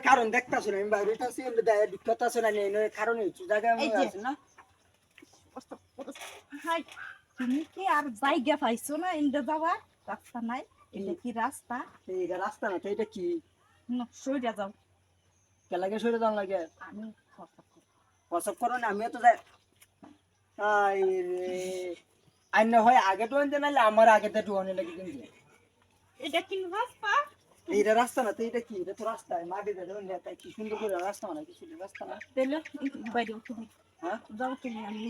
কারণ দেখতাছ না আমি বাইরেটা আছি ঢুকতাছ না নেই কারণ জায়গায় আমি এই যে আছি না হাই তুমি কি আর জায়গা পাইছো না ইন্দা যাওয়া রাস্তা নাই এটা কি রাস্তা এটা রাস্তা না তো এটা কি সইরা যাও কেলাগে সরে যাওয়ার লাগে আমি WhatsApp করব। প্রসব করো না আমিও তো যাই আই রে আইন হয় আগে তো আনতে নাইলে আমার আগে তো অনে লাগে কিন্তু এটা কি রাস্তা এইটা রাস্তা না তো এটা কি এটা তো রাস্তা মাটি দে দেন তাই কি সুন্দর করে রাস্তা না কিছু রাস্তা না তেলে বাইরে তুমি হ্যাঁ যাও তুমি আমি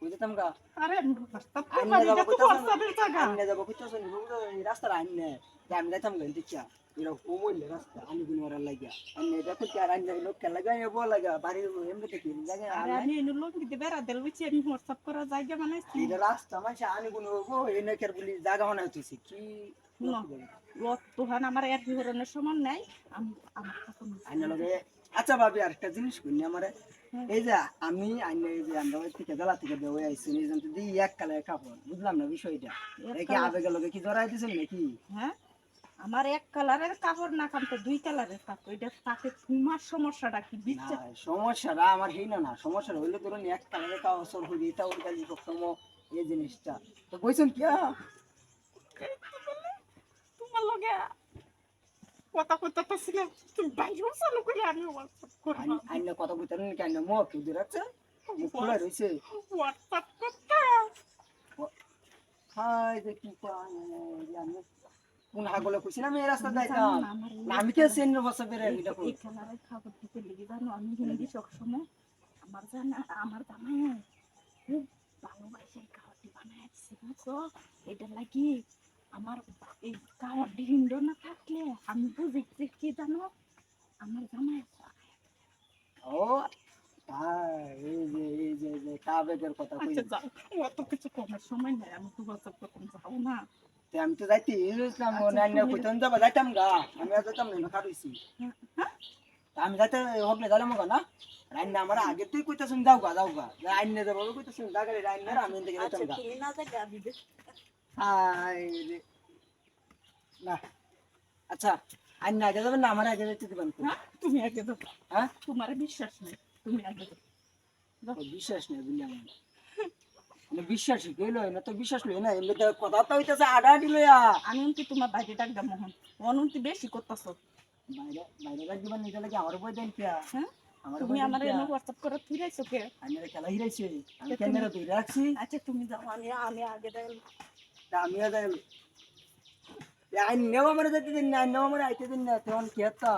বুঝতাম গা আরে রাস্তা তো আইনে বাড়ি যাবো তো কইতাছ WhatsApp-এর জায়গা আইনে যাবো কইতাছ নি বুঝো এই রাস্তার আইনে যে আমি যাইতাম গা দেখিয়া এরা কমইলে রাস্তা আমি গুন ওরা লাগিয়া আইনে দেখো কি আর আইনে লোক কে লাগা এ বল লাগা বাড়ি এমনি থেকে জায়গা আরে আমি এনে লোক দিতে বেড়া দেল বুঝছি আমি WhatsApp করা জায়গা বানাইছি এটা রাস্তা মানে আমি গুন ও এনে কের বলি জায়গা বানাইতেছি কি লোক তোহান আমার এর ধরনের সমান নাই আমি আমার কথা আইনে লগে আচ্ছা ভাবি আরেকটা জিনিস কইনি আমারে এই যে আমি আইনে এই যে আমরা ওই থেকে জেলা থেকে দেওয়া আইছি এই জন্য দি এক কালারের কাপড় বুঝলাম না বিষয়টা এই কি আবেগের লগে কি জড়াই দিছেন নাকি হ্যাঁ আমার এক কালারের কাপড় না কাম তো দুই কালারের কাপড় এটা তাকে তোমার সমস্যাটা কি না বিচ্ছে সমস্যাটা আমার হেই না সমস্যাটা হইলে ধরুন এক কালারের কাপড় সর হইবে এটা ওই কালি সবসময় এই জিনিসটা তো কইছেন কি তোমার লগে কথা কথা তো ছিল তুমি বাইরে চালু করে আমি WhatsApp করব আইনে কথা কইতেন কি আইনে মুখ কি রাখছে মুখ খোলা রইছে WhatsApp করতে হাই যে কি কয় আমি কোন হাগলে কইছি না আমি এই রাস্তা যাইতাম না আমি কে সেন বসে বেরে এটা কই এই কালারের খাবার দিতে লেগে জানো আমি হিন্দি সবসময় আমার জানা আমার জামাই খুব ভালোবাসে এই খাবারটি বানায় দিচ্ছে বুঝছো এটা লাগি আমার এই খাবারটি হিন্দু না থাকলে আমি বুঝি যে কি জানো আমার জামাই ও এই যে কাবেগের কথা কই আচ্ছা যাও অত কিছু কমার সময় নাই আমি তো WhatsApp করতে যাবো না আমি তো যাইতে ইসলাম অন্যান্য কইতেন যাবা যাইতাম গা আমি আর যাইতাম না খাইছি আমি যাইতে হকলে গেলাম গা না রাইন আমার আগে তুই কইতাছুন যাও গা আইনে যাবো কইতাছুন জায়গা রাইন না আমি এদিকে যাইতাম গা তুমি না যাবে আমি হাই রে না আচ্ছা আইন না আগে যাবেন না আমার আগে যেতে দিবেন তুমি আগে যাও হ্যাঁ তোমার বিশ্বাস নেই তুমি আগে যাও বিশ্বাস নেই বুঝলাম না বিশ্বাস গেল না তো বিশ্বাস লই না এমনি তো কথা তো হইতাছে আডাডি লইয়া আমি কি তোমার বাইরে ডাক দাম মোহন অনন্তি বেশি করতেছ বাইরে বাইরে রাখ দিবেন এটা লাগে আমার বই দেন কিয়া হ্যাঁ আমার তুমি আমার এনে WhatsApp করে ফিরাইছো কে আমি খেলা হিরাইছে আমি ক্যামেরা তুই রাখছি আচ্ছা তুমি যাও আমি আগে যাই আমিও যাই আইন নেওয়া মানে যেতে দিন না নেওয়া মানে আইতে দিন না তখন কি হতো